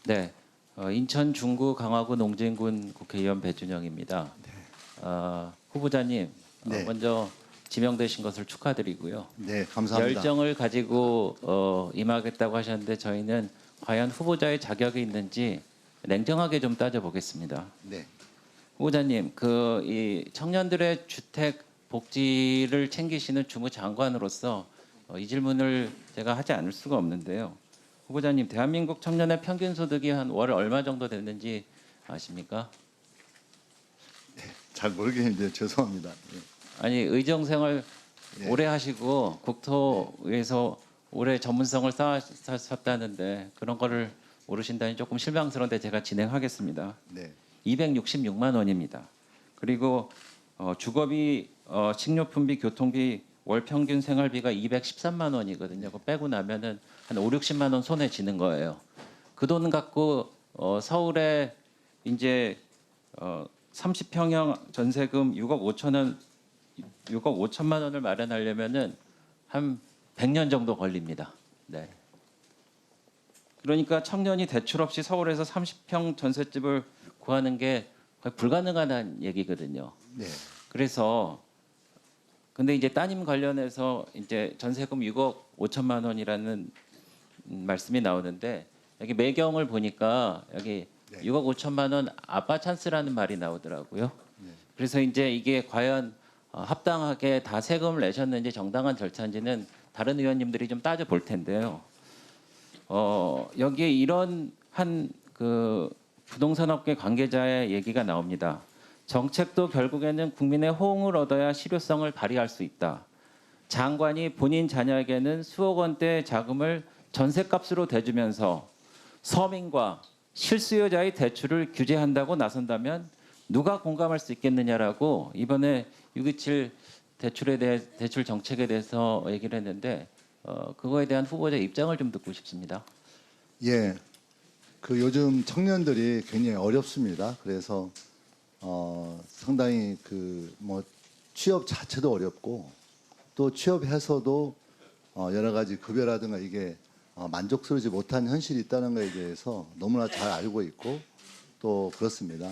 네, 인천 중구 강화구 농진군 국회의원 배준영입니다. 후보자님, 네. 먼저 지명되신 것을 축하드리고요. 네, 감사합니다. 열정을 가지고 임하겠다고 하셨는데 저희는 과연 후보자의 자격이 있는지 냉정하게 좀 따져보겠습니다. 네, 후보자님, 이 청년들의 주택 복지를 챙기시는 주무장관으로서 이 질문을 제가 하지 않을 수가 없는데요. 후보자님, 대한민국 청년의 평균 소득이 한 월 얼마 정도 됐는지 아십니까? 잘 모르겠는데 죄송합니다. 예. 아니 의정생활 예. 오래 하시고 국토에서 오래 전문성을 쌓으셨다는데 그런 거를 모르신다니 조금 실망스러운데 제가 진행하겠습니다. 네, 266만 원입니다. 그리고 주거비, 식료품비, 교통비, 월 평균 생활비가 213만 원이거든요. 그거 빼고 나면은 한 5, 60만 원 손에 쥐는 거예요. 그 돈 갖고 서울에 이제 30평형 전세금 6억 5천만 원을 마련하려면은 한 100년 정도 걸립니다. 네. 그러니까 청년이 대출 없이 서울에서 30평 전셋집을 구하는 게 거의 불가능한 얘기거든요. 네, 그래서 근데 이제 따님 관련해서 이제 전세금 6억 5천만 원이라는 말씀이 나오는데 여기 매경을 보니까 여기 네. 6억 5천만 원 아빠 찬스라는 말이 나오더라고요. 네. 그래서 이제 이게 과연 합당하게 다 세금을 내셨는지 정당한 절차인지는 다른 의원님들이 좀 따져 볼 텐데요. 여기에 이런 한 부동산업계 관계자의 얘기가 나옵니다. 정책도 결국에는 국민의 호응을 얻어야 실효성을 발휘할 수 있다. 장관이 본인 자녀에게는 수억 원대 자금을 전셋값으로 대주면서 서민과 실수요자의 대출을 규제한다고 나선다면 누가 공감할 수 있겠느냐라고 이번에 627 대출 정책에 대해서 얘기를 했는데 그거에 대한 후보자 입장을 좀 듣고 싶습니다. 예. 요즘 청년들이 굉장히 어렵습니다. 그래서 상당히 취업 자체도 어렵고 또 취업해서도 여러 가지 급여라든가 이게 만족스러우지 못한 현실이 있다는 것에 대해서 너무나 잘 알고 있고 또 그렇습니다.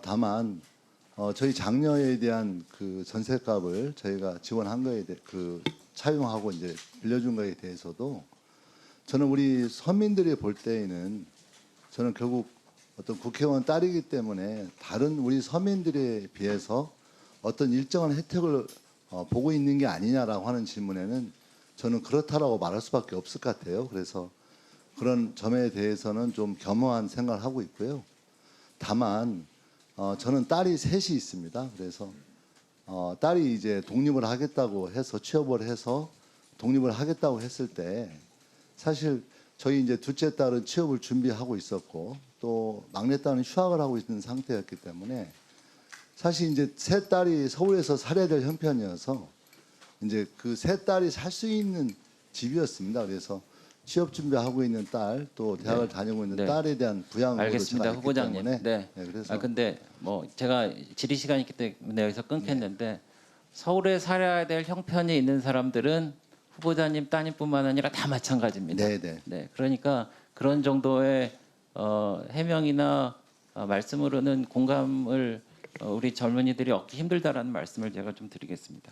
다만 저희 장녀에 대한 전셋값을 저희가 지원한 거에 대해 차용하고 이제 빌려준 거에 대해서도 저는 우리 서민들이 볼 때에는 저는 결국 어떤 국회의원 딸이기 때문에 다른 우리 서민들에 비해서 어떤 일정한 혜택을 보고 있는 게 아니냐라고 하는 질문에는 저는 그렇다라고 말할 수밖에 없을 것 같아요. 그래서 그런 점에 대해서는 좀 겸허한 생각을 하고 있고요. 다만 저는 딸이 셋이 있습니다. 그래서 딸이 이제 독립을 하겠다고 해서 취업을 해서 독립을 하겠다고 했을 때 사실 저희 이제 둘째 딸은 취업을 준비하고 있었고 또 막내 딸은 휴학을 하고 있는 상태였기 때문에 사실 이제 세 딸이 서울에서 살아야 될 형편이어서 이제 그 세 딸이 살 수 있는 집이었습니다. 그래서 취업 준비하고 있는 딸 또 대학을 다니고 있는 네. 딸에 대한 부양으로 알겠습니다, 제가 있기 후보자님. 때문에 네. 그래서 근데 뭐 제가 질의 시간이 있기 때문에 여기서 끊겠는데 서울에 살아야 될 형편이 있는 사람들은 후보자님 따님뿐만 아니라 다 마찬가지입니다. 네. 네. 그러니까 그런 정도의 해명이나 말씀으로는 공감을 우리 젊은이들이 얻기 힘들다라는 말씀을 제가 좀 드리겠습니다.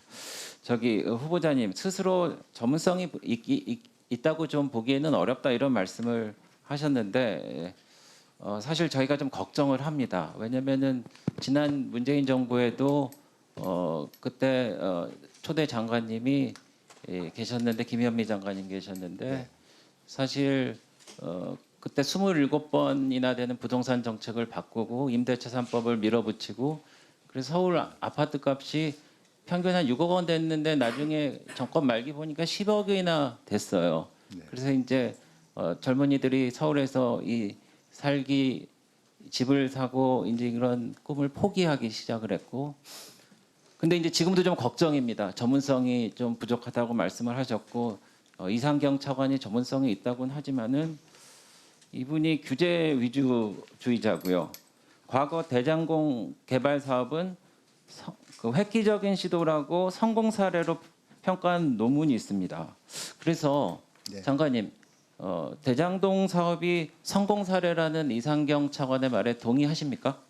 후보자님 스스로 전문성이 있다고 좀 보기에는 어렵다 이런 말씀을 하셨는데 사실 저희가 좀 걱정을 합니다. 왜냐하면은 지난 문재인 정부에도 그때 초대 장관님이 계셨는데 김현미 장관님 계셨는데 네. 사실 그때 27번이나 되는 부동산 정책을 바꾸고 임대차 3법을 밀어붙이고 그래서 서울 아파트 값이 평균 한 6억 원 됐는데 나중에 정권 말기 보니까 10억이나 됐어요. 네. 그래서 이제 젊은이들이 서울에서 집을 사고 이제 이런 꿈을 포기하기 시작을 했고 근데 이제 지금도 좀 걱정입니다. 전문성이 좀 부족하다고 말씀을 하셨고 이상경 차관이 전문성이 있다고는 하지만은 이분이 규제 위주주의자고요. 과거 대장공 개발 사업은 획기적인 시도라고 성공 사례로 평가한 논문이 있습니다. 그래서 네. 장관님 대장동 사업이 성공 사례라는 이상경 차관의 말에 동의하십니까?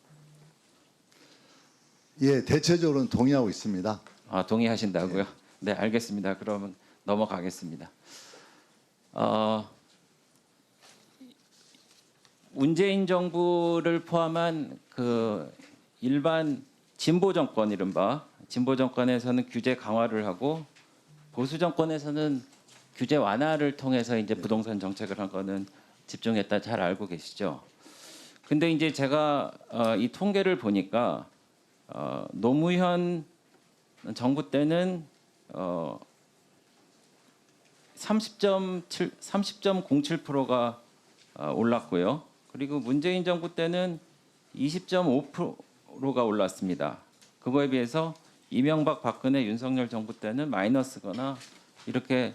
예, 대체적으로는 동의하고 있습니다. 아, 동의하신다고요? 네, 알겠습니다. 그러면 넘어가겠습니다. 문재인 정부를 포함한 그 일반 진보 정권 이른바 진보 정권에서는 규제 강화를 하고 보수 정권에서는 규제 완화를 통해서 이제 부동산 정책을 한 거는 집중했다 잘 알고 계시죠. 근데 이제 제가 이 통계를 보니까 노무현 정부 때는 30.07%가 올랐고요. 그리고 문재인 정부 때는 20.5%가 올랐습니다. 그거에 비해서 이명박, 박근혜, 윤석열 정부 때는 마이너스거나 이렇게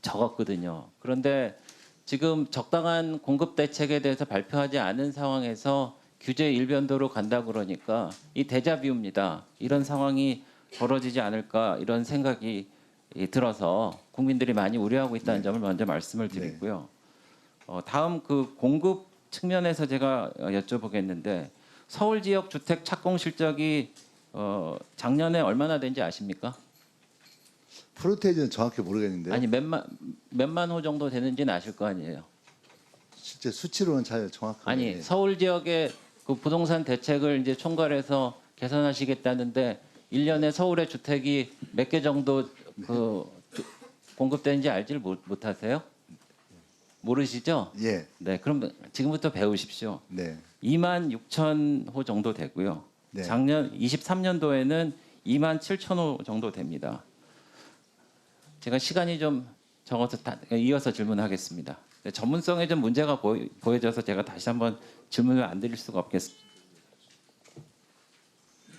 적었거든요. 그런데 지금 적당한 공급 대책에 대해서 발표하지 않은 상황에서 규제 일변도로 간다 그러니까 이 데자뷰입니다. 이런 상황이 벌어지지 않을까 이런 생각이 들어서 국민들이 많이 우려하고 있다는 점을 먼저 말씀을 드리고요. 다음 그 공급 측면에서 제가 여쭤보겠는데 서울 지역 주택 착공 실적이 작년에 얼마나 된지 아십니까? 프로테이지는 정확히 모르겠는데요. 아니 몇만 호 정도 되는지는 아실 거 아니에요. 실제 수치로는 잘 정확하게. 아니 서울 지역의 그 부동산 대책을 이제 총괄해서 개선하시겠다는데 1년에 서울의 주택이 몇 개 정도 그 공급되는지 알지를 못하세요? 모르시죠? 예, 네, 그럼 지금부터 배우십시오. 네, 2만 6천 호 정도 되고요. 네. 작년 23년도에는 2만 7천 호 정도 됩니다. 제가 시간이 좀 적어서 이어서 질문하겠습니다. 전문성에 좀 문제가 보여져서 제가 다시 한번 질문을 안 드릴 수가